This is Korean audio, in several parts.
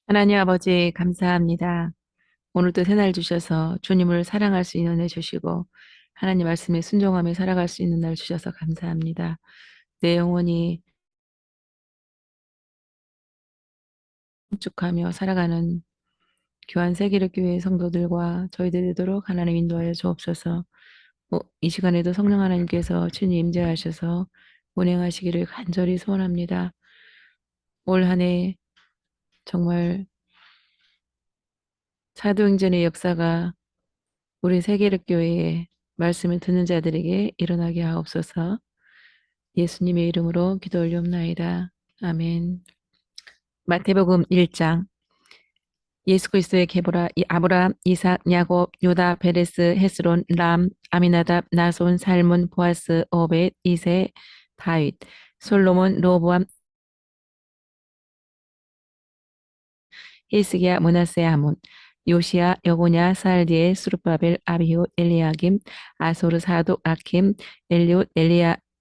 하나님 아버지 감사합니다. 오늘도 새날 주셔서 주님을 사랑할 수 있는 날 주시고 하나님 말씀에 순종하며 살아갈 수 있는 날 주셔서 감사합니다. 내 영혼이 축하며 살아가는 교환 세계력교회 성도들과 저희들 되도록 하나님 인도하여 주옵소서. 이 시간에도 성령 하나님께서 친히 임재하셔서 운행하시기를 간절히 소원합니다. 올 한 해 정말 사도행전의 역사가 우리 세계력교회에 말씀을 듣는 자들에게 일어나게 하옵소서. 예수님의 이름으로 기도 올리옵나이다. 아멘. 마태복음 1장. 예수 그리스도의 계보라 아브라함, 이삭, 야곱, 요다, 베레스, 헤스론, 람, 아미나답, 나손, 살문, 보아스, 오벳, 이세, 다윗, 솔로몬, 로보암, 히스기야, 므낫세, 아몬, 요시야, 여고냐, 살디엘, 수르바벨, 아비후, 엘리야김, 아소르, 사독, 아킴, 엘리옷,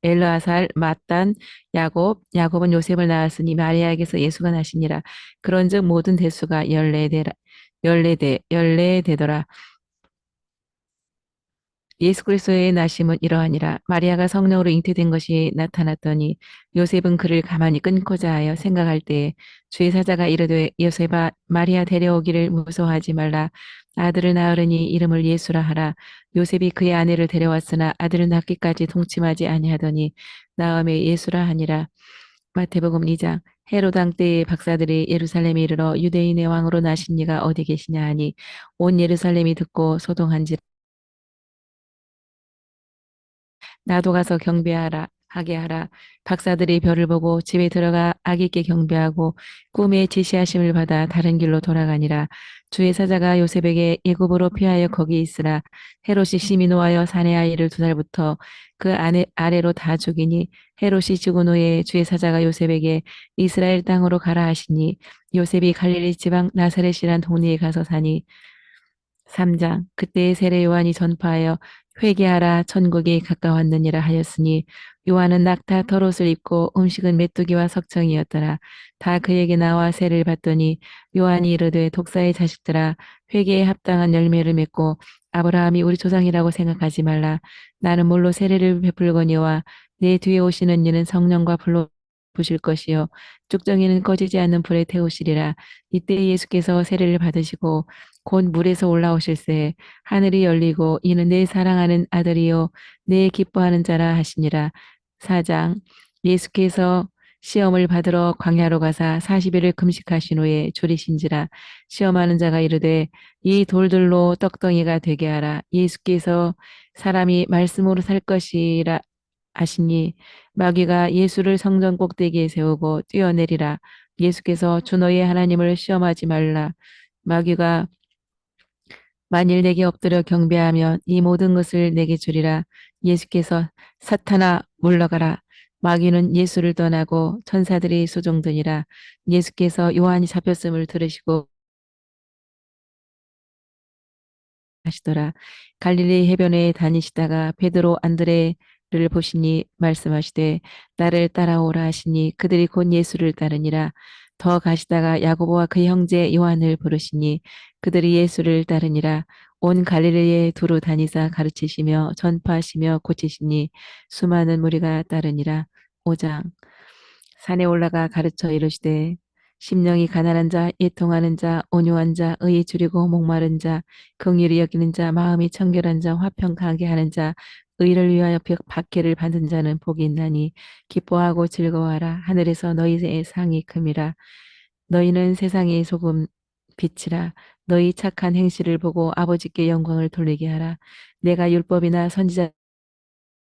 엘르아살, 마단, 야곱은 요셉을 낳았으니 마리아에게서 예수가 나시니라. 그런즉 모든 대수가 열네 대더라. 예수 그리스도의 나심은 이러하니라. 마리아가 성령으로 잉태된 것이 나타났더니 요셉은 그를 가만히 끊고자 하여 생각할 때에 주의 사자가 이르되 요셉아 마리아 데려오기를 무서워하지 말라. 아들을 낳으려니 이름을 예수라 하라. 요셉이 그의 아내를 데려왔으나 아들을 낳기까지 동침하지 아니하더니 나음에 예수라 하니라. 마태복음 2장. 헤롯 왕 때에 박사들이 예루살렘에 이르러 유대인의 왕으로 나신 이가 어디 계시냐 하니 온 예루살렘이 듣고 소동한지라. 나도 가서 경배하라 하게 하라. 박사들이 별을 보고 집에 들어가 아기 있게 경배하고 꿈에 지시하심을 받아 다른 길로 돌아가니라. 주의 사자가 요셉에게 애굽으로 피하여 거기 있으라. 헤롯이 심히 노하여 사내 아이를 2살부터 그 아래로 다 죽이니 헤롯이 죽은 후에 주의 사자가 요셉에게 이스라엘 땅으로 가라 하시니 요셉이 갈릴리 지방 나사렛이란 동네에 가서 사니 3장. 그때의 세례 요한이 전파하여 회개하라 천국이 가까웠느니라 하였으니 요한은 낙타 털옷을 입고 음식은 메뚜기와 석청이었더라. 다 그에게 나와 세를 받더니 요한이 이르되 독사의 자식들아 회개에 합당한 열매를 맺고 아브라함이 우리 조상이라고 생각하지 말라. 나는 물로 세례를 베풀거니와 내 뒤에 오시는 이는 성령과 불로 부실 것이요 쭉정이는 꺼지지 않는 불에 태우시리라. 이때 예수께서 세례를 받으시고 곧 물에서 올라오실새 하늘이 열리고 이는 내 사랑하는 아들이요 내 기뻐하는 자라 하시니라. 4장. 예수께서 시험을 받으러 광야로 가사 40일을 금식하신 후에 줄이신지라. 시험하는 자가 이르되 이 돌들로 떡덩이가 되게 하라. 예수께서 사람이 말씀으로 살 것이라 하시니 마귀가 예수를 성전 꼭대기에 세우고 뛰어내리라. 예수께서 주 너의 하나님을 시험하지 말라. 마귀가 만일 내게 엎드려 경배하면 이 모든 것을 내게 주리라. 예수께서 사탄아 물러가라. 마귀는 예수를 떠나고 천사들이 수종드니라. 예수께서 요한이 잡혔음을 들으시고 하시더라. 갈릴리 해변에 다니시다가 베드로 안드레를 보시니 말씀하시되 나를 따라오라 하시니 그들이 곧 예수를 따르니라. 더 가시다가 야고보와 그 형제 요한을 부르시니 그들이 예수를 따르니라. 온 갈릴리에 두루 다니사 가르치시며 전파하시며 고치시니 수많은 무리가 따르니라. 5장. 산에 올라가 가르쳐 이르시되 심령이 가난한 자, 애통하는 자, 온유한 자, 의에 줄이고 목마른 자, 긍휼히 여기는 자, 마음이 청결한 자, 화평 강하게 하는 자, 의를 위하여 박해를 받은 자는 복이 있나니 기뻐하고 즐거워하라. 하늘에서 너희의 상이 큼이라. 너희는 세상의 소금 빛이라. 너희 착한 행실을 보고 아버지께 영광을 돌리게 하라. 내가 율법이나 선지자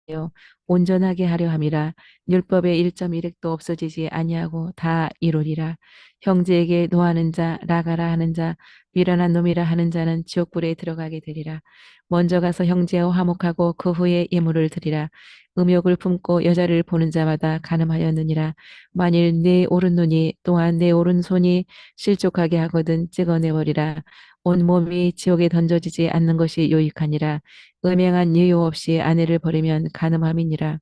하여 온전하게 하려 함이라. 율법의 1.1획도 없어지지 아니하고 다 이루리라. 형제에게 노하는 자, 나가라 하는 자, 미련한 놈이라 하는 자는 지옥불에 들어가게 되리라. 먼저 가서 형제와 화목하고 그 후에 예물을 드리라. 음욕을 품고 여자를 보는 자마다 간음하였느니라. 만일 내 오른눈이 또한 내 오른손이 실족하게 하거든 찍어내버리라. 온몸이 지옥에 던져지지 않는 것이 유익하니라. 음행한 이유 없이 아내를 버리면 간음함이니라.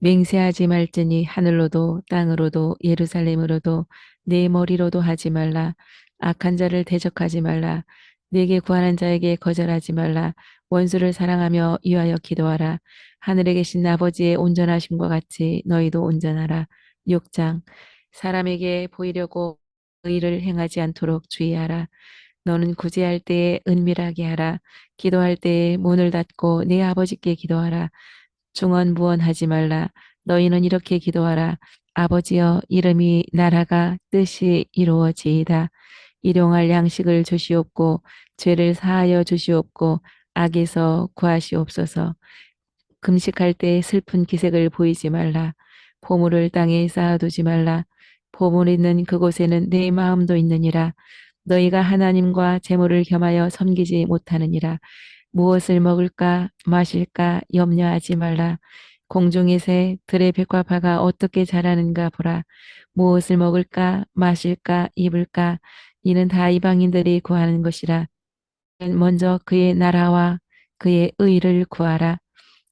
맹세하지 말지니 하늘로도 땅으로도 예루살렘으로도 내 머리로도 하지 말라. 악한 자를 대적하지 말라. 내게 구하는 자에게 거절하지 말라. 원수를 사랑하며 위하여 기도하라. 하늘에 계신 아버지의 온전하심과 같이 너희도 온전하라. 6장. 사람에게 보이려고 의를 행하지 않도록 주의하라. 너는 구제할 때에 은밀하게 하라. 기도할 때에 문을 닫고 네 아버지께 기도하라. 중언부언하지 말라. 너희는 이렇게 기도하라. 아버지여, 이름이 나라가 뜻이 이루어지이다. 일용할 양식을 주시옵고 죄를 사하여 주시옵고 악에서 구하시옵소서. 금식할 때 슬픈 기색을 보이지 말라. 보물을 땅에 쌓아두지 말라. 보물 있는 그곳에는 내 마음도 있느니라. 너희가 하나님과 재물을 겸하여 섬기지 못하느니라. 무엇을 먹을까 마실까 염려하지 말라. 공중의 새 들의 백과파가 어떻게 자라는가 보라. 무엇을 먹을까 마실까 입을까 이는 다 이방인들이 구하는 것이라. 먼저 그의 나라와 그의 의를 구하라.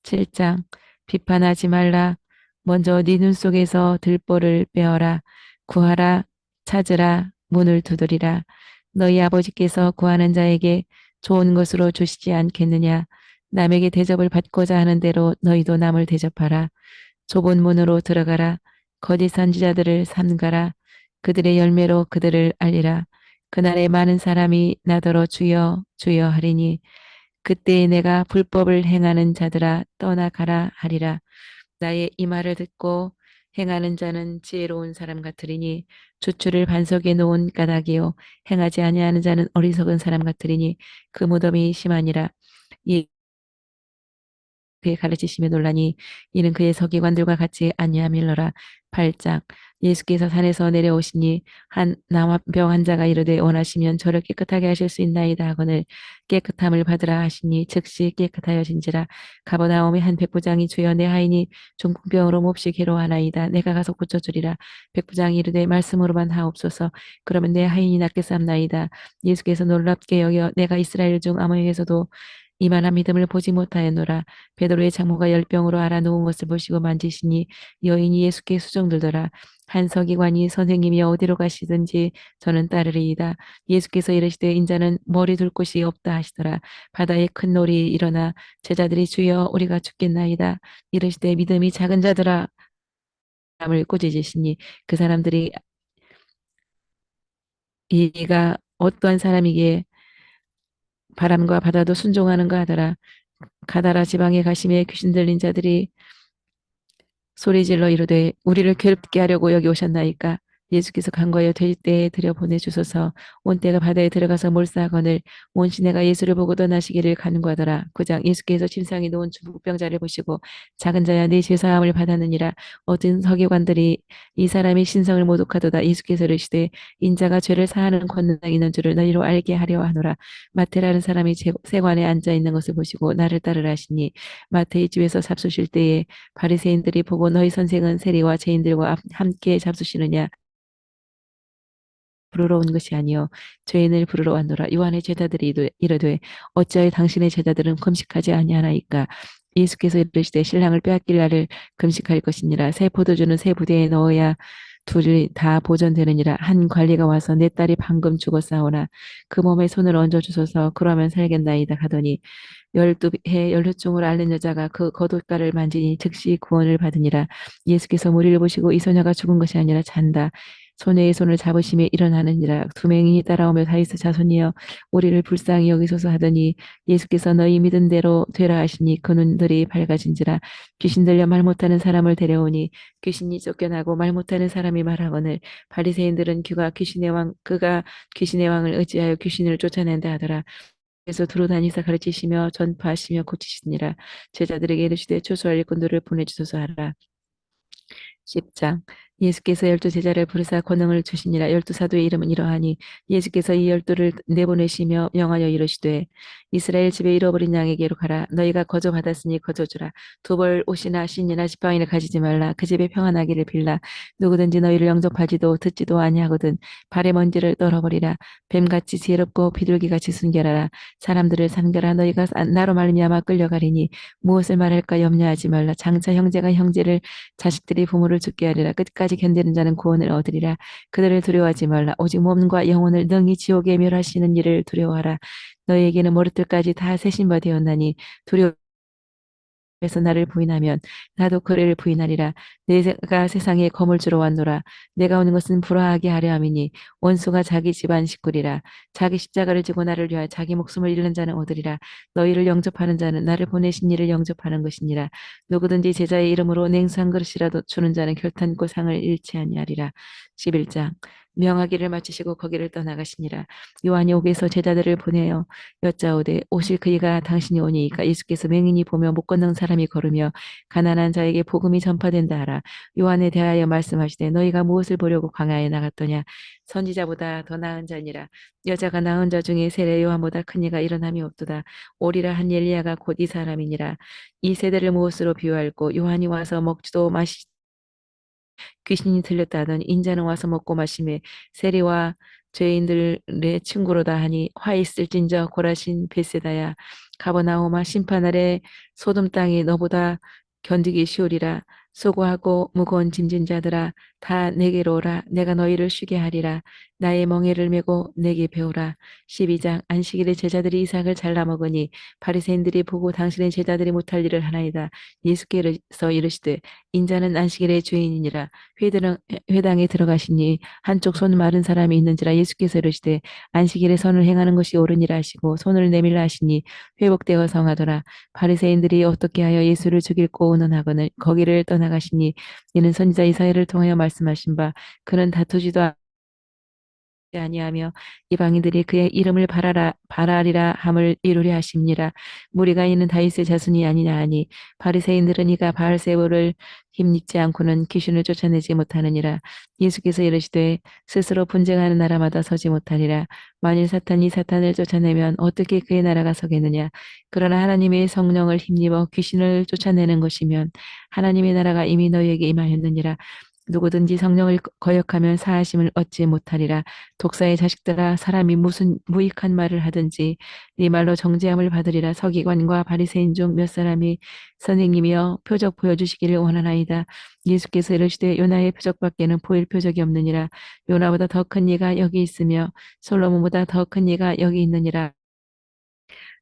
7장. 비판하지 말라. 먼저 네 눈 속에서 들보를 빼어라. 구하라. 찾으라. 문을 두드리라. 너희 아버지께서 구하는 자에게 좋은 것으로 주시지 않겠느냐. 남에게 대접을 받고자 하는 대로 너희도 남을 대접하라. 좁은 문으로 들어가라. 거짓 선지자들을 삼가라. 그들의 열매로 그들을 알리라. 그날에 많은 사람이 나더러 주여 주여 하리니 그때에 내가 불법을 행하는 자들아 떠나가라 하리라. 나의 이 말을 듣고 행하는 자는 지혜로운 사람 같으리니 주추를 반석에 놓은 까닭이요 행하지 아니하는 자는 어리석은 사람 같으리니 그 무덤이 심하니라. 이 그의 가르치심에 놀라니 이는 그의 서기관들과 같이 아니함일러라. 8장. 예수께서 산에서 내려오시니 한 남아병 환자가 이르되 원하시면 저를 깨끗하게 하실 수 있나이다 하거늘 깨끗함을 받으라 하시니 즉시 깨끗하여진지라. 가버나움의 한 백부장이 주여 내 하인이 중풍병으로 몹시 괴로워하나이다. 내가 가서 고쳐주리라. 백부장이 이르되 말씀으로만 하옵소서. 그러면 내 하인이 낫겠사옵나이다. 예수께서 놀랍게 여겨 내가 이스라엘 중 아무에게서도 이만한 믿음을 보지 못하였노라. 베드로의 장모가 열병으로 알아놓은 것을 보시고 만지시니 여인이 예수께 수종들더라. 한 서기관이 선생님이 어디로 가시든지 저는 따르리이다. 예수께서 이르시되 인자는 머리 둘 곳이 없다 하시더라. 바다에 큰 놀이 일어나 제자들이 주여 우리가 죽겠나이다. 이르시되 믿음이 작은 자들아 사람을 꾸짖으시니 그 사람들이 이가 어떠한 사람이기에 바람과 바다도 순종하는가 하더라. 가다라 지방에 가심에 귀신 들린 자들이 소리질러 이르되 우리를 괴롭게 하려고 여기 오셨나이까. 예수께서 간과하여 돼지떼에 들여보내주소서. 온떼가 바다에 들어가서 몰사하거늘 온 시내가 예수를 보고 떠나시기를 간구하더라. 9장. 예수께서 침상에 놓은 중풍병자를 보시고 작은 자야 네 죄사함을 받았느니라. 어떤 서기관들이 이 사람이 신성을 모독하도다. 예수께서 이르시되 인자가 죄를 사하는 권능이 있는 줄을 너희로 알게 하려 하노라. 마태라는 사람이 세관에 앉아 있는 것을 보시고 나를 따르라 하시니 마태의 집에서 잡수실 때에 바리새인들이 보고 너희 선생은 세리와 죄인들과 함께 잡수시느냐 부르러 온 것이 아니요 죄인을 부르러 왔노라. 요한의 제자들이 이르되 어찌하여 당신의 제자들은 금식하지 아니하나이까. 예수께서 이르시되 신랑을 빼앗길 날을 금식할 것이니라. 새 포도주는 새 부대에 넣어야 둘이 다 보존되느니라. 한 관리가 와서 내 딸이 방금 죽었사오나 그 몸에 손을 얹어 주소서. 그러면 살겠나이다 하더니 12해 연료증을 앓는 여자가 그 겉옷가를 만지니 즉시 구원을 받으니라. 예수께서 무리를 보시고 이 소녀가 죽은 것이 아니라 잔다. 소녀의 손을 잡으심에 일어나느니라. 두 명이 따라오며 다윗의 자손이여 우리를 불쌍히 여기소서 하더니 예수께서 너희 믿은 대로 되라 하시니 그 눈들이 밝아진지라. 귀신 들려 말 못하는 사람을 데려오니 귀신이 쫓겨나고 말 못하는 사람이 말하거늘 바리새인들은 그가 귀신의 왕을 의지하여 귀신을 쫓아낸다 하더라. 그래서 두루 다니사 가르치시며 전파하시며 고치시니라. 제자들에게 이르시되 초소할 일꾼들을 보내주소서 하라. 10장. 예수께서 열두 제자를 부르사 권능을 주시니라. 열두 사도의 이름은 이러하니 예수께서 이 열두를 내보내시며 명하여 이르시되 이스라엘 집에 잃어버린 양에게로 가라. 너희가 거저 받았으니 거저 주라. 두 벌 옷이나 신이나 지팡이를 가지지 말라. 그 집에 평안하기를 빌라. 누구든지 너희를 영접하지도 듣지도 아니하거든 발에 먼지를 떨어버리라. 뱀같이 지혜롭고 비둘기같이 순결하라. 사람들을 삼겨라. 너희가 나로 말미암아 끌려가리니 무엇을 말할까 염려하지 말라. 장차 형제가 형제를 자식들이 부모를 죽게 하리라. 끝까지 견디는 자는 구원을 얻으리라. 그들을 두려워하지 말라. 오직 몸과 영혼을 능히 지옥에 멸하시는 이를 두려워하라. 너희에게는 머리털까지 다 세신 바 되었나니 두려워 에서 나를 부인하면 나도 그를 부인하리라. 내가 세상에 검을 주러 왔노라. 내가 오는 것은 불화하게 하려 함이니 원수가 자기 집안 식구리라. 자기 십자가를 지고 나를 위하여 자기 목숨을 잃는 자는 얻으리라. 너희를 영접하는 자는 나를 보내신 이를 영접하는 것이니라. 누구든지 제자의 이름으로 냉수 한 그릇이라도 주는 자는 결탄코 상을 잃지 아니하리라. 11장 명하기를 마치시고 거기를 떠나가시니라. 요한이 옥에서 제자들을 보내어 여짜오되 오실 그이가 당신이 오니이까. 예수께서 맹인이 보며 못 걷는 사람이 걸으며 가난한 자에게 복음이 전파된다 하라. 요한에 대하여 말씀하시되 너희가 무엇을 보려고 광야에 나갔더냐. 선지자보다 더 나은 자니라. 여자가 낳은 자 중에 세례 요한보다 큰 이가 일어남이 없도다. 오리라 한 엘리야가 곧 이 사람이니라. 이 세대를 무엇으로 비유할꼬. 요한이 와서 먹지도 마시 귀신이 들렸다 하더니 인자는 와서 먹고 마시매 세리와 죄인들의 친구로다 하니 화 있을진저 고라신 벳세다야. 가버나움아 심판 아래 소돔 땅이 너보다 견디기 쉬우리라. 수고하고 무거운 짐진 자들아 다 내게로 오라. 내가 너희를 쉬게 하리라. 나의 멍에를 메고 내게 배우라. 12장 안식일에 제자들이 이삭을 잘라 먹으니 바리새인들이 보고 당신의 제자들이 못할 일을 하나이다. 예수께서 이르시되 인자는 안식일의 주인이니라. 회당에 들어가시니 한쪽 손 마른 사람이 있는지라. 예수께서 이르시되 안식일에 선을 행하는 것이 옳으니라 하시고 손을 내밀라 하시니 회복되어 성하더라. 바리새인들이 어떻게 하여 예수를 죽일고 의논하거늘 거기를 떠나가시니 이는 선지자 이사야를 통하여 말씀하신 바 그는 다투지도 아니하며 이방인들이 그의 이름을 바라리라 함을 이루려 하심니라. 무리가 이는 다윗의 자손이 아니냐 하니 바리새인들은 이가 바알세불을 힘입지 않고는 귀신을 쫓아내지 못하느니라. 예수께서 이르시되 스스로 분쟁하는 나라마다 서지 못하리라. 만일 사탄이 사탄을 쫓아내면 어떻게 그의 나라가 서겠느냐. 그러나 하나님의 성령을 힘입어 귀신을 쫓아내는 것이면 하나님의 나라가 이미 너희에게 임하였느니라. 누구든지 성령을 거역하면 사하심을 얻지 못하리라. 독사의 자식들아 사람이 무슨 무익한 말을 하든지 네 말로 정죄함을 받으리라. 서기관과 바리새인 중 몇 사람이 선생님이여 표적 보여주시기를 원하나이다. 예수께서 이르시되 요나의 표적밖에는 보일 표적이 없느니라. 요나보다 더 큰 이가 여기 있으며 솔로몬보다 더 큰 이가 여기 있느니라.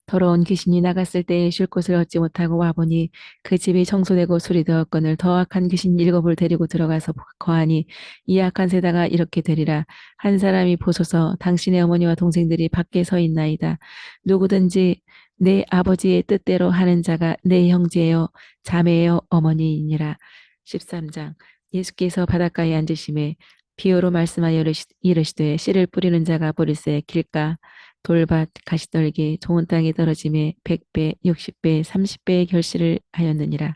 더러운 귀신이 나갔을 때에 쉴 곳을 얻지 못하고 와보니 그 집이 청소되고 수리되었거늘 더 악한 귀신 일곱을 데리고 들어가서 거하니 이 악한 세다가 이렇게 되리라. 한 사람이 보소서 당신의 어머니와 동생들이 밖에 서 있나이다. 누구든지 내 아버지의 뜻대로 하는 자가 내 형제요 자매요 어머니이니라. 13장 예수께서 바닷가에 앉으심에 비유로 말씀하여 이르시되 씨를 뿌리는 자가 보리새 길가 돌밭 가시떨기 좋은 땅에 떨어짐에 100배 60배 30배의 결실을 하였느니라.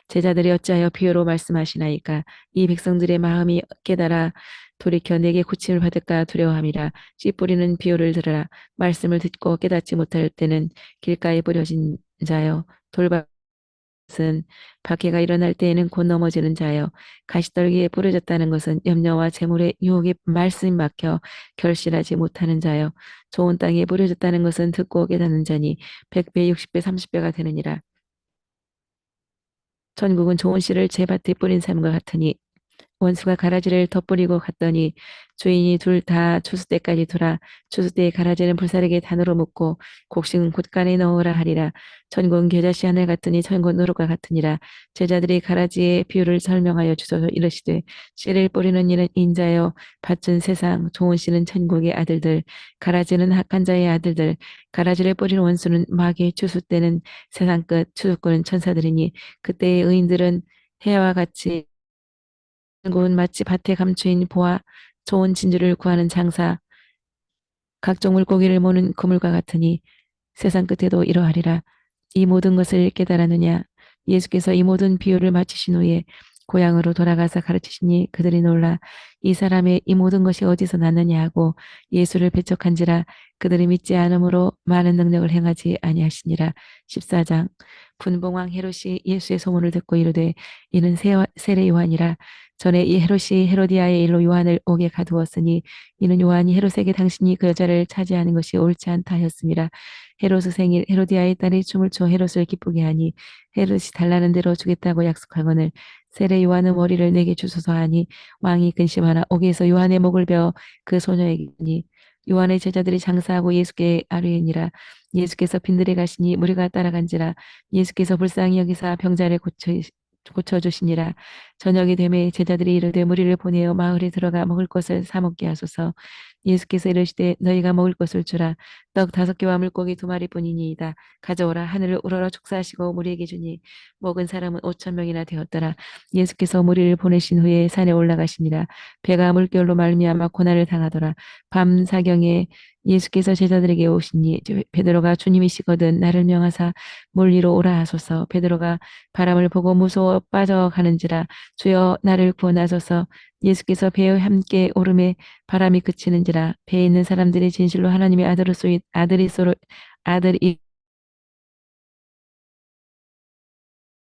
제자들이 어찌하여 비유로 말씀하시나이까. 이 백성들의 마음이 깨달아 돌이켜 내게 고침을 받을까 두려워함이라. 씨 뿌리는 비유를 들으라. 말씀을 듣고 깨닫지 못할 때는 길가에 뿌려진 자요 돌밭 것은 박해가 일어날 때에는 곧 넘어지는 자요. 가시떨기에 뿌려졌다는 것은 염려와 재물의 유혹에 말씀이 막혀 결실하지 못하는 자요. 좋은 땅에 뿌려졌다는 것은 듣고 깨닫는 자니 100배, 60배, 30배가 되느니라. 천국은 좋은 씨를 제 밭에 뿌린 사람과 같으니 원수가 가라지를 덧뿌리고 갔더니 주인이 둘 다 추수 때까지 두라. 추수 때에 가라지는 불사르게 단으로 묶고 곡식은 곳간에 넣으라 하리라. 천국은 겨자씨 하늘 같으니 천국 누룩과 같으니라. 제자들이 가라지의 비유를 설명하여 주소서 이르시되 씨를 뿌리는 이는 인자요 밭은 세상 좋은 씨는 천국의 아들들 가라지는 악한 자의 아들들 가라지를 뿌리는 원수는 마귀 추수 때는 세상 끝 추수꾼은 천사들이니 그때의 의인들은 해와 같이 곳은 마치 밭에 감추인 보화 좋은 진주를 구하는 장사 각종 물고기를 모는 그물과 같으니 세상 끝에도 이러하리라. 이 모든 것을 깨달았느냐. 예수께서 이 모든 비유를 마치신 후에 고향으로 돌아가서 가르치시니 그들이 놀라 이 사람의 이 모든 것이 어디서 났느냐 하고 예수를 배척한지라 그들이 믿지 않으므로 많은 능력을 행하지 아니하시니라. 14장. 분봉왕 헤롯이 예수의 소문을 듣고 이르되 이는 세례 요한이라. 전에 이 헤롯이 헤로디아의 일로 요한을 옥에 가두었으니 이는 요한이 헤롯에게 당신이 그 여자를 차지하는 것이 옳지 않다 하였습니다. 헤롯의 생일 헤로디아의 딸이 춤을 춰 헤롯을 기쁘게 하니 헤롯이 달라는 대로 주겠다고 약속하거늘 세례 요한의 머리를 내게 주소서 하니 왕이 근심하나 옥에서 요한의 목을 베어 그 소녀에게 주니 요한의 제자들이 장사하고 예수께 아뢰니라. 예수께서 빈들에 가시니 무리가 따라간지라. 예수께서 불쌍히 여기사 병자를 고쳐주시니라. 저녁이 되매 제자들이 이르되 무리를 보내어 마을에 들어가 먹을 것을 사 먹게 하소서. 예수께서 이르시되 너희가 먹을 것을 주라. 떡 5개와 물고기 2마리뿐이니이다. 가져오라. 하늘을 우러러 축사하시고 무리에게 주니 먹은 사람은 5,000명이나 되었더라. 예수께서 무리를 보내신 후에 산에 올라가시니라. 배가 물결로 말미암아 고난을 당하더라. 밤 사경에 예수께서 제자들에게 오시니 베드로가 주님이시거든 나를 명하사 물 위로 오라 하소서. 베드로가 바람을 보고 무서워 빠져가는지라. 주여 나를 구원하소서. 예수께서 배에 함께 오름에 바람이 그치는지라. 배에 있는 사람들이 진실로 하나님의 아들이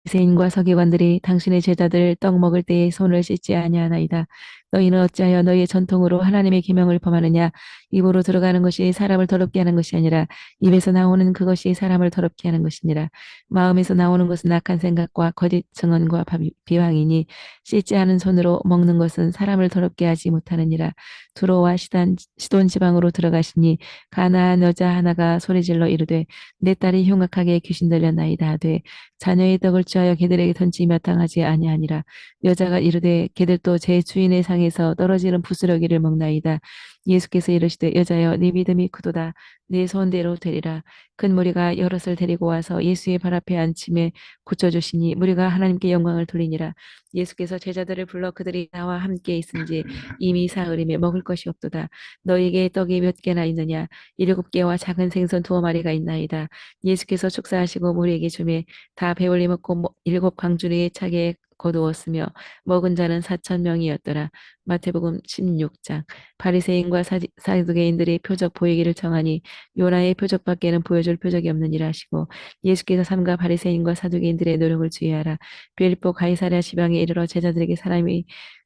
세인과 서기관들이 당신의 제자들 떡 먹을 때에 손을 씻지 아니하나이다. 너희는 어찌하여 너희의 전통으로 하나님의 계명을 범하느냐. 입으로 들어가는 것이 사람을 더럽게 하는 것이 아니라 입에서 나오는 그것이 사람을 더럽게 하는 것이니라. 마음에서 나오는 것은 악한 생각과 거짓 증언과 비방이니 씻지 않은 손으로 먹는 것은 사람을 더럽게 하지 못하느니라. 두로와 시돈 지방으로 들어가시니 가나안 여자 하나가 소리질러 이르되 내 딸이 흉악하게 귀신 들렸나이다 하되 자녀의 떡을 취하여 개들에게 던지기 마땅하지 아니하니라. 여자가 이르되 개들도 제 주인의 상에서 떨어지는 부스러기를 먹나이다. 예수께서 이르시되 여자여 네 믿음이 크도다. 네 소원대로 되리라. 큰 무리가 여럿을 데리고 와서 예수의 발 앞에 앉힘에 고쳐주시니 무리가 하나님께 영광을 돌리니라. 예수께서 제자들을 불러 그들이 나와 함께 있은지 이미 사흘임에 먹을 것이 없도다. 너희에게 떡이 몇 개나 있느냐? 7개와 작은 생선 2마리가 있나이다. 예수께서 축사하시고 무리에게 주매 다 배불리 먹고 7광주리에 차게 거두었으며 먹은 자는 4,000명이었더라. 마태복음 16장. 바리새인과 사두개인들이 표적 보이기를 청하니 요나의 표적밖에는 보여줄 표적이 없느니라 하시고 예수께서 삼가 바리새인과 사두개인들의 노력을 주의하라. 빌립보 가이사랴 지방에 이르러 제자들에게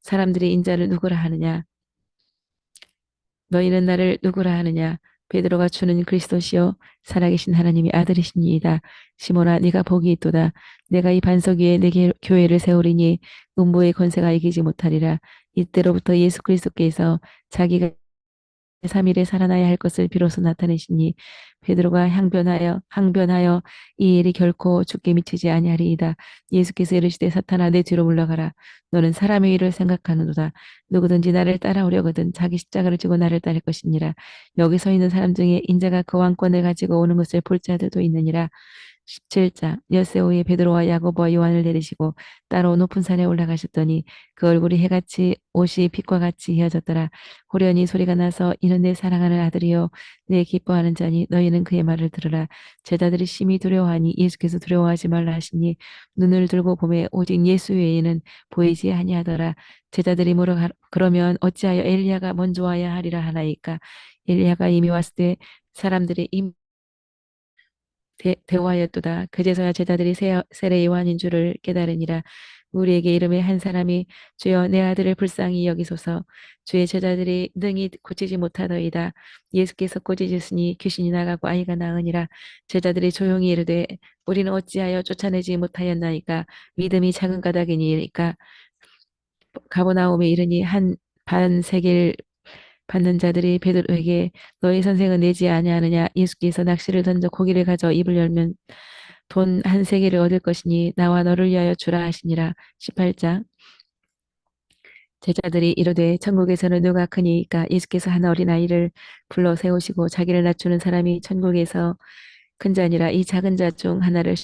사람들이 인자를 누구라 하느냐 너희는 나를 누구라 하느냐? 베드로가 주는 그리스도시요 살아계신 하나님의 아들이시니이다. 시몬아 네가 복이 있도다. 내가 이 반석 위에 내 교회를 세우리니 음부의 권세가 이기지 못하리라. 이때로부터 예수 그리스도께서 자기가 3일에 살아나야 할 것을 비로소 나타내시니 베드로가 항변하여 이 일이 결코 죽게 미치지 아니하리이다. 예수께서 이르시되 사탄아 내 뒤로 물러가라. 너는 사람의 일을 생각하는도다. 누구든지 나를 따라오려거든 자기 십자가를 지고 나를 따를 것이니라. 여기 서 있는 사람 중에 인자가 그 왕권을 가지고 오는 것을 볼 자들도 있느니라. 17장. 엿새 오후에 베드로와 야고보와 요한을 내리시고 따로 높은 산에 올라가셨더니 그 얼굴이 해같이 옷이 빛과 같이 휘어졌더라. 호련히 소리가 나서 이는 내 사랑하는 아들이요 내 기뻐하는 자니 너희는 그의 말을 들으라. 제자들이 심히 두려워하니 예수께서 두려워하지 말라 하시니 눈을 들고 보매 오직 예수 외에는 보이지 아니하더라. 제자들이 그러면 어찌하여 엘리야가 먼저 와야 하리라 하나이까. 엘리야가 이미 왔을 때 사람들이 대화였도다. 그제서야 제자들이 세례 요한인 줄을 깨달으니라. 우리에게 이름의 한 사람이 주여 내 아들을 불쌍히 여기소서. 주의 제자들이 능히 고치지 못하더이다. 예수께서 고치셨으니 귀신이 나가고 아이가 나으니라. 제자들이 조용히 이르되 우리는 어찌하여 쫓아내지 못하였나이까. 믿음이 작은 까닭이니이까. 가버나움에 이르니 한 반세겔 받는 자들이 베드로에게 너희 선생은 내지 아니하느냐. 예수께서 낚시를 던져 고기를 가져 입을 열면 돈 한 세겔을 얻을 것이니 나와 너를 위하여 주라 하시니라. 18장. 제자들이 이르되 천국에서는 누가 크니이까. 예수께서 한 어린아이를 불러 세우시고 자기를 낮추는 사람이 천국에서 큰 자니라. 이 작은 자 중 하나를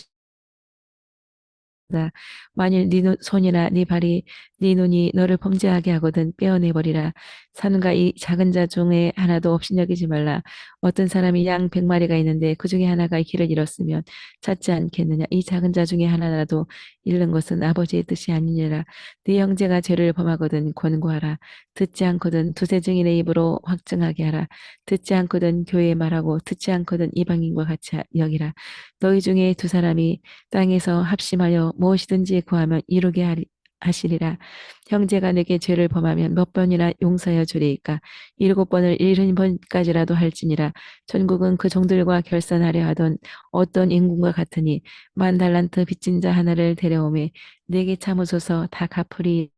다 만일 네 손이나 네 발이 네 눈이 너를 범죄하게 하거든 빼어내버리라. 산과 이 작은 자 중에 하나도 없이 여기지 말라. 어떤 사람이 양 100마리가 있는데 그 중에 하나가 길을 잃었으면 찾지 않겠느냐. 이 작은 자 중에 하나라도 잃는 것은 아버지의 뜻이 아니니라. 네 형제가 죄를 범하거든 권고하라. 듣지 않거든 두세 증인의 입으로 확증하게 하라. 듣지 않거든 교회에 말하고 듣지 않거든 이방인과 같이 여기라. 너희 중에 두 사람이 땅에서 합심하여 무엇이든지 구하면 이루게 하시리라. 형제가 내게 죄를 범하면 몇 번이나 용서하여 주리이까 7번을 70번까지라도 할지니라. 천국은 그 종들과 결산하려 하던 어떤 인군과 같으니 10,000달란트 빚진 자 하나를 데려오매 내게 참으소서 다 갚으리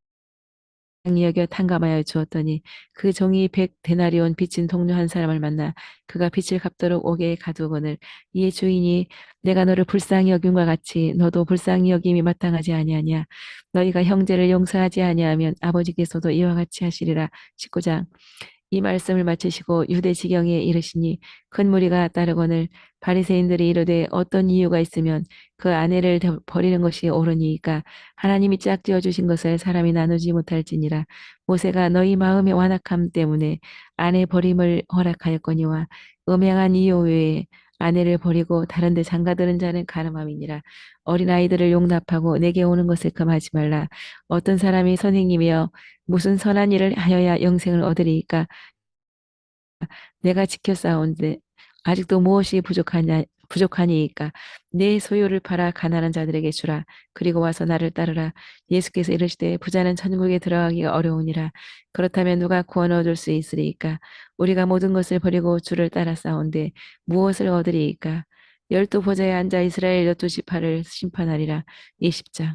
양이 여겨 탕감하여 주었더니 그 종이 100데나리온 빚진 동료 한 사람을 만나 그가 빚을 갚도록 옥에 가두거늘 이에 주인이 내가 너를 불쌍히 여김과 같이 너도 불쌍히 여김이 마땅하지 아니하냐 너희가 형제를 용서하지 아니하면 아버지께서도 이와 같이 하시리라. 19장 이 말씀을 마치시고 유대 지경에 이르시니 큰 무리가 따르거늘 바리새인들이 이르되 어떤 이유가 있으면 그 아내를 버리는 것이 옳으니까 하나님이 짝지어 주신 것을 사람이 나누지 못할지니라. 모세가 너희 마음의 완악함 때문에 아내 버림을 허락하였거니와 음행한 이유 외에 아내를 버리고 다른 데 장가드는 자는 가늠함이니라. 어린아이들을 용납하고 내게 오는 것을 금하지 말라. 어떤 사람이 선생님이여 무슨 선한 일을 하여야 영생을 얻으리이까 내가 지켜 싸운데 아직도 무엇이 부족하니이까 내 소유를 팔아 가난한 자들에게 주라. 그리고 와서 나를 따르라. 예수께서 이르시되 부자는 천국에 들어가기가 어려우니라. 그렇다면 누가 구원 얻을 수 있으리이까? 우리가 모든 것을 버리고 주를 따라 싸운데 무엇을 얻으리이까? 12보좌에 앉아 이스라엘 12지파를 심판하리라. 20장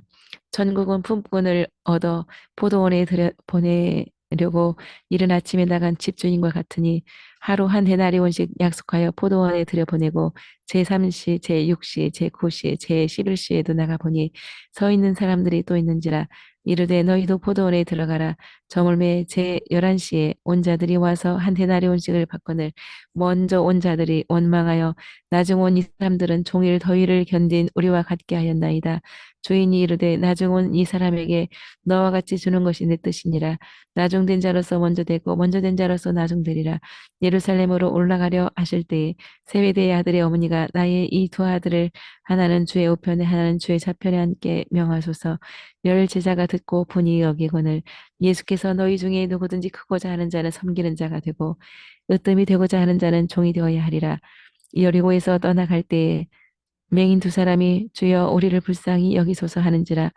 천국은 품꾼을 얻어 포도원에 보내려고 이른 아침에 나간 집주인과 같으니 하루 한 데나리온씩 약속하여 포도원에 들여보내고 제3시, 제6시, 제9시, 제11시에도 나가보니 서 있는 사람들이 또 있는지라 이르되 너희도 포도원에 들어가라. 저물매 제11시에 온 자들이 와서 한 데나리온씩을 받거늘 먼저 온 자들이 원망하여 나중 온 이 사람들은 종일 더위를 견딘 우리와 같게 하였나이다. 주인이 이르되 나중 온 이 사람에게 너와 같이 주는 것이 내 뜻이니라. 나중된 자로서 먼저 되고 먼저 된 자로서 나중되리라. 예루살렘으로 올라가려 하실 때에 세베대의 아들의 어머니가 나의 이 두 아들을 하나는 주의 우편에 하나는 주의 좌편에 앉게 명하소서. 열 제자가 듣고 분이 여기거늘 예수께서 너희 중에 누구든지 크고자 하는 자는 섬기는 자가 되고 으뜸이 되고자 하는 자는 종이 되어야 하리라. 여리고에서 떠나갈 때에 맹인 두 사람이 주여 우리를 불쌍히 여기소서 하는지라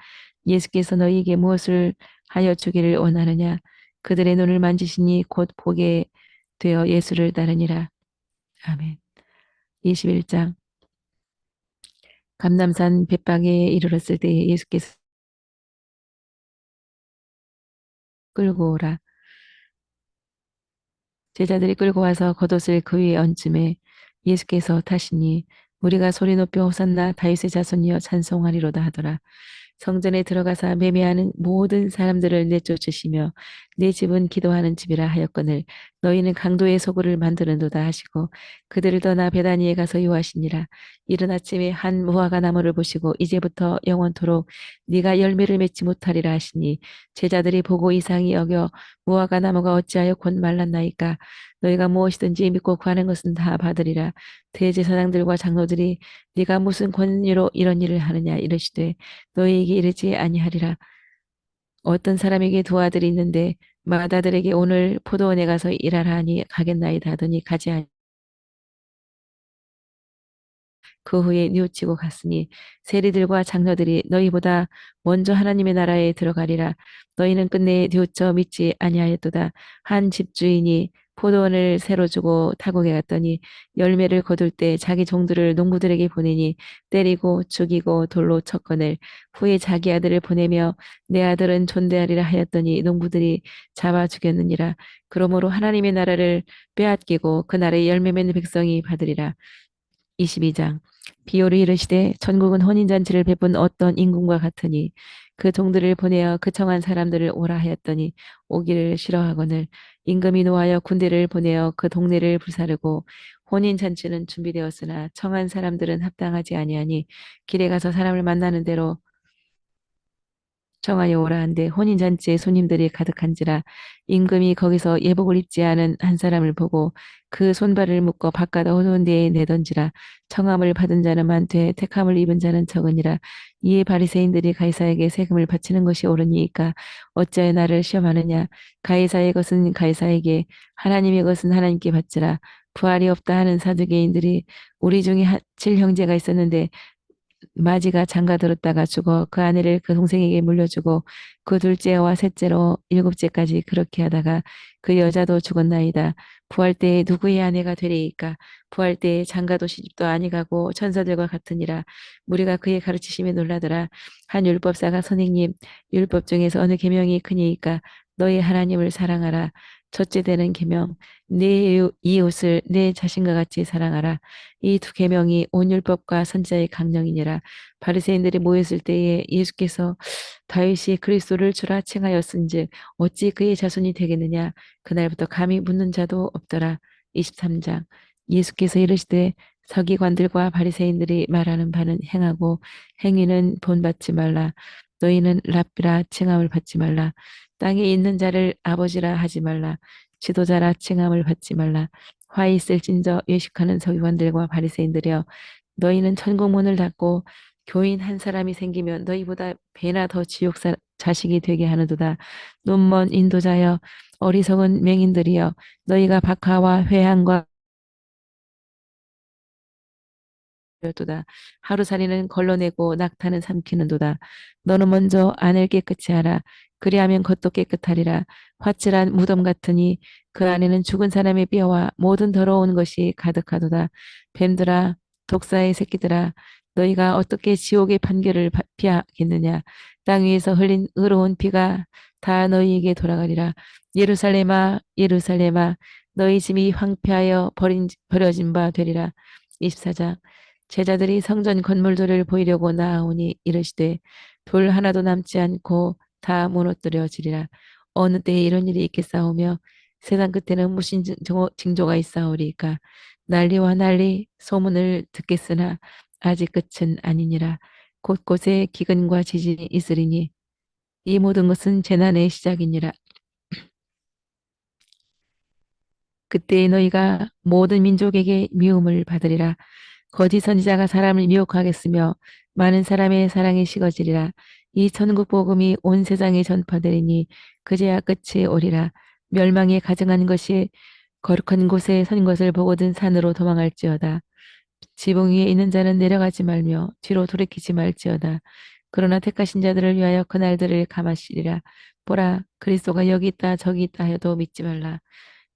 예수께서 너희에게 무엇을 하여 주기를 원하느냐 그들의 눈을 만지시니 곧 보게 되어 예수를 따르니라. 아멘. 21장 감람산 벳방에 이르렀을 때 예수께서 끌고 오라. 제자들이 끌고 와서 겉옷을 그 위에 얹음에 예수께서 타시니 우리가 소리 높여 호산나 다윗의 자손이여 찬송하리로다 하더라. 성전에 들어가사 매매하는 모든 사람들을 내쫓으시며 내 집은 기도하는 집이라 하였거늘 너희는 강도의 소굴을 만드는도다 하시고 그들을 떠나 베다니에 가서 요하시니라. 이른 아침에 한 무화과 나무를 보시고 이제부터 영원토록 네가 열매를 맺지 못하리라 하시니 제자들이 보고 이상히 여겨 무화과 나무가 어찌하여 곧 말랐나이까 너희가 무엇이든지 믿고 구하는 것은 다 받으리라. 대제사장들과 장로들이 네가 무슨 권위로 이런 일을 하느냐 이르시되 너희에게 이르지 아니하리라. 어떤 사람에게 두 아들이 있는데 맏아들에게 오늘 포도원에 가서 일하라 하니 가겠나이다 하더니 가지 그 후에 뉘우치고 갔으니 세리들과 장로들이 너희보다 먼저 하나님의 나라에 들어가리라. 너희는 끝내 뉘우쳐 믿지 아니하였도다. 한 집주인이 포도원을 새로 주고 타국에 갔더니 열매를 거둘 때 자기 종들을 농부들에게 보내니 때리고 죽이고 돌로 쳤거늘 후에 자기 아들을 보내며 내 아들은 존대하리라 하였더니 농부들이 잡아 죽였느니라. 그러므로 하나님의 나라를 빼앗기고 그 나라의 열매 맺는 백성이 받으리라. 22장 비오를 이르시되 천국은 혼인잔치를 베푼 어떤 임금과 같으니 그 종들을 보내어 그 청한 사람들을 오라 하였더니 오기를 싫어하거늘 임금이 노하여 군대를 보내어 그 동네를 불사르고 혼인잔치는 준비되었으나 청한 사람들은 합당하지 아니하니 길에 가서 사람을 만나는 대로 청하여 오라 한데 혼인잔치에 손님들이 가득한지라 임금이 거기서 예복을 입지 않은 한 사람을 보고 그 손발을 묶어 바깥 어두운 데에 내던지라. 청함을 받은 자는 많되 택함을 입은 자는 적으니라. 이에 바리새인들이 가이사에게 세금을 바치는 것이 옳으니까 어찌하여 나를 시험하느냐. 가이사의 것은 가이사에게, 하나님의 것은 하나님께 바치라. 부활이 없다 하는 사두개인들이, 우리 중에 칠 형제가 있었는데 마지가 장가들었다가 죽어 그 아내를 그 동생에게 물려주고 그 둘째와 셋째로 일곱째까지 그렇게 하다가 그 여자도 죽었나이다. 부활 때에 누구의 아내가 되리이까? 부활 때에 장가도 시집도 아니가고 천사들과 같으니라. 무리가 그의 가르치심에 놀라더라. 한 율법사가, 선생님, 율법 중에서 어느 계명이 크니이까? 너희 하나님을 사랑하라. 첫째 되는 계명, 내 이웃을 내 자신과 같이 사랑하라. 이 두 계명이 온 율법과 선지자의 강령이니라. 바리새인들이 모였을 때에 예수께서 다윗이 그리스도를 주라 칭하였은즉 어찌 그의 자손이 되겠느냐. 그날부터 감히 묻는 자도 없더라. 23장. 예수께서 이르시되 서기관들과 바리새인들이 말하는 바는 행하고 행위는 본받지 말라. 너희는 랍비라 칭함을 받지 말라. 땅에 있는 자를 아버지라 하지 말라. 지도자라 칭함을 받지 말라. 화 있을진저 외식하는 서기관들과 바리새인들이여, 너희는 천국문을 닫고 교인 한 사람이 생기면 너희보다 배나 더 지옥 자식이 되게 하는도다. 눈먼 인도자여, 어리석은 맹인들이여, 너희가 박하와 회항과 도다. 하루살이는 걸러내고 낙타는 삼키는도다. 너는 먼저 안을 깨끗이 하라. 그리하면 겉도 깨끗하리라. 화칠한 무덤 같으니 그 안에는 죽은 사람의 뼈와 모든 더러운 것이 가득하도다. 뱀들아, 독사의 새끼들아, 너희가 어떻게 지옥의 판결을 피하겠느냐. 땅 위에서 흘린 의로운 피가 다 너희에게 돌아가리라. 예루살렘아, 예루살렘아, 너희 집이 황폐하여 버려진 바 되리라. 24장. 제자들이 성전 건물들을 보이려고 나아오니 이르시되 돌 하나도 남지 않고 다 무너뜨려지리라. 어느 때에 이런 일이 있겠사오며 세상 끝에는 무슨 징조가 있사오리까. 난리와 난리 소문을 듣겠으나 아직 끝은 아니니라. 곳곳에 기근과 지진이 있으리니 이 모든 것은 재난의 시작이니라. 그때 너희가 모든 민족에게 미움을 받으리라. 거짓 선지자가 사람을 미혹하겠으며 많은 사람의 사랑이 식어지리라. 이 천국 복음이 온 세상에 전파되리니 그제야 끝이 오리라. 멸망에 가증한 것이 거룩한 곳에 선 것을 보거든 산으로 도망할지어다. 지붕 위에 있는 자는 내려가지 말며 뒤로 돌이키지 말지어다. 그러나 택하신 자들을 위하여 그날들을 감하시리라. 보라, 그리스도가 여기 있다 저기 있다 해도 믿지 말라.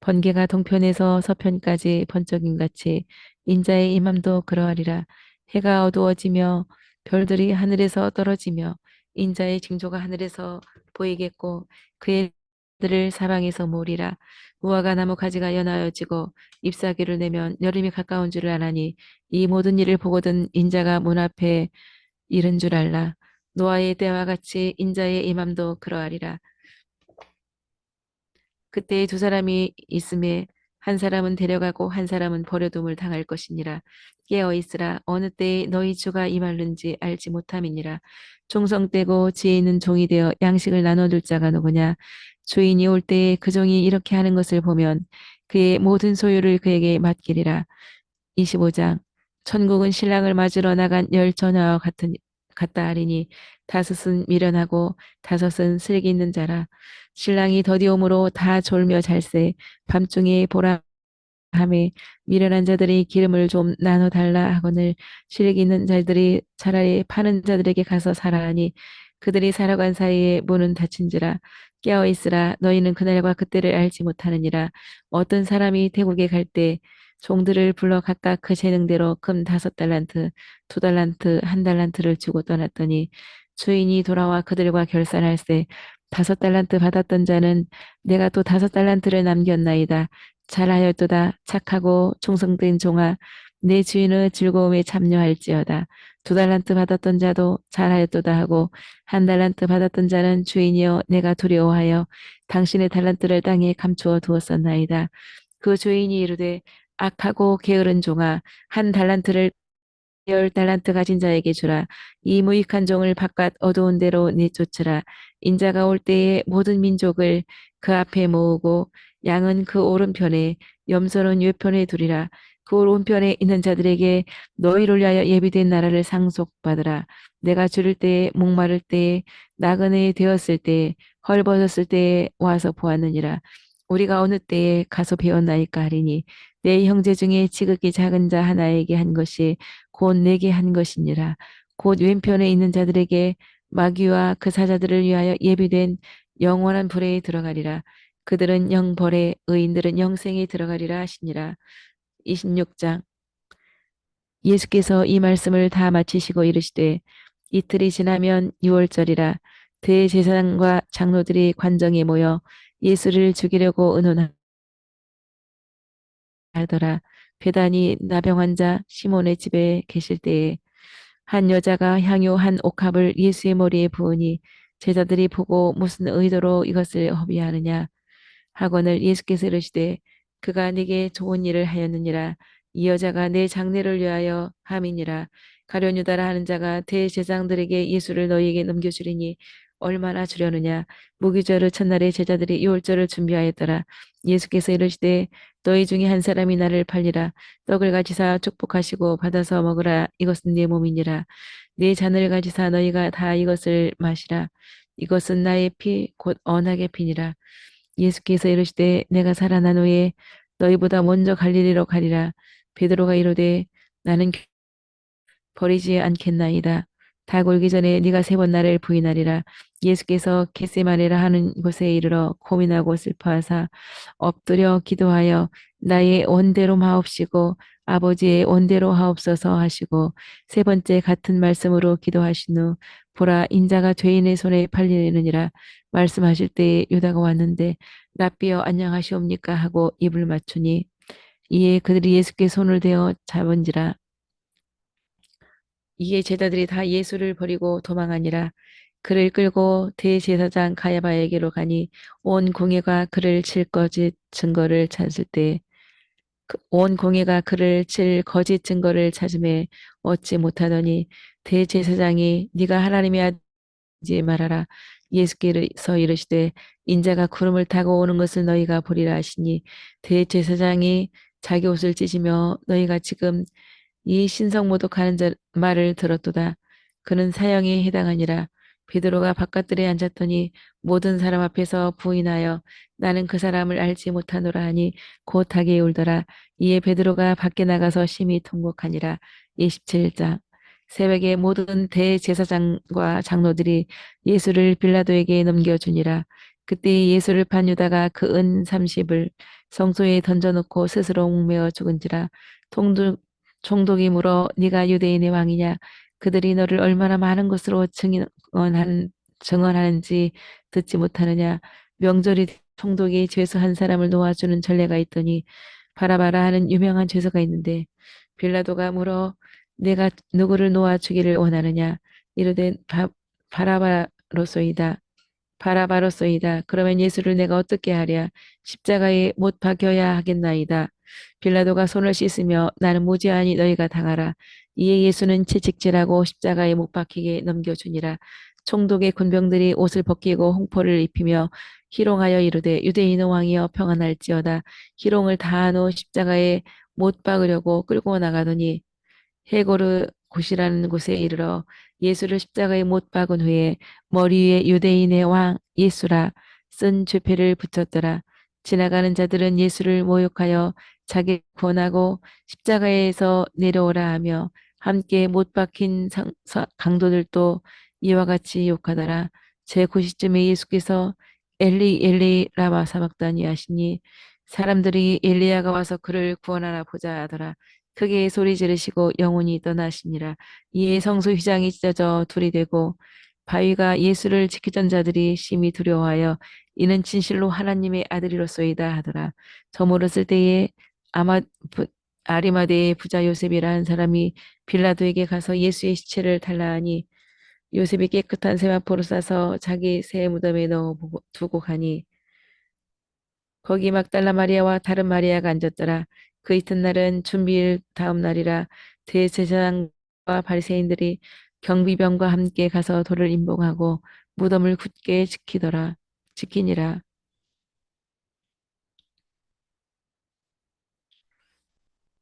번개가 동편에서 서편까지 번쩍임 같이 인자의 임함도 그러하리라. 해가 어두워지며 별들이 하늘에서 떨어지며 인자의 징조가 하늘에서 보이겠고 그의 들을 사방에서 모으리라. 무화과 나무 가지가 연하여지고 잎사귀를 내면 여름이 가까운 줄을 아나니 이 모든 일을 보거든 인자가 문 앞에 이른 줄 알라. 노아의 때와 같이 인자의 임함도 그러하리라. 그때 두 사람이 있음에 한 사람은 데려가고 한 사람은 버려둠을 당할 것이니라. 깨어 있으라. 어느 때에 너희 주가 임하는지 알지 못함이니라. 종성되고 지혜 있는 종이 되어 양식을 나눠줄 자가 누구냐. 주인이 올 때에 그 종이 이렇게 하는 것을 보면 그의 모든 소유를 그에게 맡기리라. 25장. 천국은 신랑을 맞으러 나간 열 처녀와 같다 하리니 다섯은 미련하고 다섯은 슬기 있는 자라. 신랑이 더디옴으로 다 졸며 잘세. 밤중에 보라 함에 미련한 자들이 기름을 좀 나눠 달라 하거늘 실력 있는 자들이 차라리 파는 자들에게 가서 사라하니 그들이 살아간 사이에 문은 닫힌지라. 깨어 있으라. 너희는 그날과 그때를 알지 못하느니라. 어떤 사람이 태국에 갈 때 종들을 불러 각각 그 재능대로 금 5달란트, 2달란트, 1달란트를 주고 떠났더니 주인이 돌아와 그들과 결산할세. 5달란트 받았던 자는 내가 또 5달란트를 남겼나이다. 잘하였도다. 착하고 충성된 종아, 내 주인의 즐거움에 참여할지어다. 2달란트 받았던 자도 잘하였도다 하고 1달란트 받았던 자는 주인이여 내가 두려워하여 당신의 달란트를 땅에 감추어 두었었나이다. 그 주인이 이르되 악하고 게으른 종아, 1달란트를 열 달란트 가진 자에게 주라. 이 무익한 종을 바깥 어두운 데로 내쫓으라. 인자가 올 때에 모든 민족을 그 앞에 모으고 양은 그 오른편에 염소는 왼편에 두리라. 그 오른편에 있는 자들에게 너희를 위하여 예비된 나라를 상속받으라. 내가 줄일 때에 목마를 때에 나그네 되었을 때에 헐벗었을 때에 와서 보았느니라. 우리가 어느 때에 가서 배웠나이까 하리니 내 형제 중에 지극히 작은 자 하나에게 한 것이 곧 내게 한 것이니라. 곧 왼편에 있는 자들에게 마귀와 그 사자들을 위하여 예비된 영원한 불에 들어가리라. 그들은 영벌에 의인들은 영생에 들어가리라 하시니라. 26장. 예수께서 이 말씀을 다 마치시고 이르시되 이틀이 지나면 유월절이라. 대제사장과 장로들이 관정에 모여 예수를 죽이려고 의논하더라. 베다니 나병 환자 시몬의 집에 계실 때에 한 여자가 향유 한 옥합을 예수의 머리에 부으니 제자들이 보고 무슨 의도로 이것을 허비하느냐 하거늘 예수께서 이르시되 그가 네게 좋은 일을 하였느니라. 이 여자가 내 장례를 위하여 함이니라. 가룟 유다라 하는 자가 대제사장들에게 예수를 너희에게 넘겨주리니 얼마나 주려느냐. 무기절의 첫날에 제자들이 유월절을 준비하였더라. 예수께서 이르시되 너희 중에 한 사람이 나를 팔리라. 떡을 가지사 축복하시고 받아서 먹으라. 이것은 내 몸이니라. 네 잔을 가지사 너희가 다 이것을 마시라. 이것은 나의 피 곧 언약의 피니라. 예수께서 이르시되 내가 살아난 후에 너희보다 먼저 갈릴리로 가리라. 베드로가 이르되 나는 버리지 않겠나이다. 닭 울기 전에 네가 세 번 나를 부인하리라. 예수께서 겟세마네라 하는 곳에 이르러 고민하고 슬퍼하사 엎드려 기도하여 나의 원대로 하옵시고 아버지의 원대로 하옵소서 하시고 세 번째 같은 말씀으로 기도하신 후 보라 인자가 죄인의 손에 팔리느니라 말씀하실 때에 유다가 왔는데 라삐어 안녕하시옵니까 하고 입을 맞추니 이에 그들이 예수께 손을 대어 잡은지라. 이에 제자들이 다 예수를 버리고 도망하니라. 그를 끌고 대제사장 가야바에게로 가니 온 공회가 그를 칠 거짓 증거를 찾을 때 온 공회가 그를 칠 거짓 증거를 찾음에 얻지 못하더니 대제사장이 네가 하나님의 아들이지 말하라. 예수께서 이르시되 인자가 구름을 타고 오는 것을 너희가 보리라 하시니 대제사장이 자기 옷을 찢으며 너희가 지금 이 신성모독하는 자 말을 들었도다. 그는 사형에 해당하니라. 베드로가 바깥들에 앉았더니 모든 사람 앞에서 부인하여 나는 그 사람을 알지 못하노라 하니 곧하게 울더라. 이에 베드로가 밖에 나가서 심히 통곡하니라. 27장. 새벽에 모든 대제사장과 장로들이 예수를 빌라도에게 넘겨주니라. 그때 예수를 판 유다가 그 은 30을 성소에 던져놓고 스스로 목매어 죽은지라. 총독이 물어 네가 유대인의 왕이냐 그들이 너를 얼마나 많은 것으로 증언하는지 듣지 못하느냐 명절이 총독이 죄수 한 사람을 놓아주는 전례가 있더니 바라바라 하는 유명한 죄수가 있는데 빌라도가 물어 내가 누구를 놓아주기를 원하느냐 이르되 바라바로소이다. 바라바로소이다. 그러면 예수를 내가 어떻게 하랴? 십자가에 못 박여야 하겠나이다. 빌라도가 손을 씻으며 나는 무죄하니 너희가 당하라. 이에 예수는 채찍질하고 십자가에 못 박히게 넘겨주니라. 총독의 군병들이 옷을 벗기고 홍포를 입히며 희롱하여 이르되 유대인의 왕이여 평안할지어다. 희롱을 다한 후 십자가에 못 박으려고 끌고 나가더니 헤고르 곳이라는 곳에 이르러 예수를 십자가에 못 박은 후에 머리 위에 유대인의 왕 예수라 쓴 죄패를 붙였더라. 지나가는 자들은 예수를 모욕하여 자기 권하고 십자가에서 내려오라 하며 함께 못 박힌 강도들도 이와 같이 욕하더라. 제9시쯤에 예수께서 엘리 엘리 라마 사박다니 하시니 사람들이 엘리야가 와서 그를 구원하나 보자 하더라. 크게 소리 지르시고 영혼이 떠나시니라. 이에 성소 휘장이 찢어져 둘이 되고 바위가 예수를 지키던 자들이 심히 두려워하여 이는 진실로 하나님의 아들이로소이다 하더라. 저물었을 때에 아마 아리마대의 부자 요셉이라는 사람이 빌라도에게 가서 예수의 시체를 달라 하니 요셉이 깨끗한 세마포를 싸서 자기 새 무덤에 넣어 두고 가니 거기 막달라 마리아와 다른 마리아가 앉았더라. 그 이튿날은 준비일 다음 날이라 대제사장 바리새인들이 경비병과 함께 가서 돌을 임봉하고 무덤을 굳게 지키니라.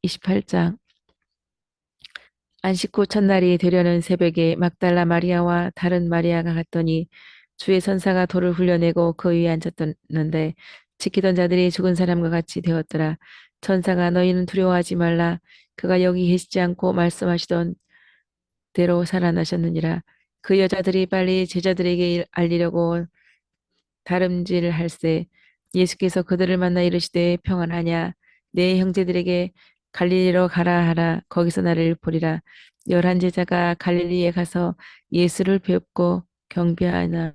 28장. 안식 후 첫날이 되려는 새벽에 막달라 마리아와 다른 마리아가 갔더니 주의 천사가 돌을 굴려내고 그 위에 앉았는데 지키던 자들이 죽은 사람과 같이 되었더라. 천사가 너희는 두려워하지 말라. 그가 여기 계시지 않고 말씀하시던 대로 살아나셨느니라. 그 여자들이 빨리 제자들에게 알리려고 다름질할세. 예수께서 그들을 만나 이르시되 평안하냐. 내 형제들에게 갈릴리로 가라 하라. 거기서 나를 보리라. 11제자가 갈릴리에 가서 예수를 뵙고 경배하나.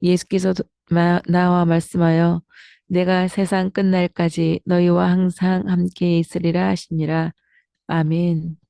예수께서 나와 말씀하여 내가 세상 끝날까지 너희와 항상 함께 있으리라 하시니라. 아멘.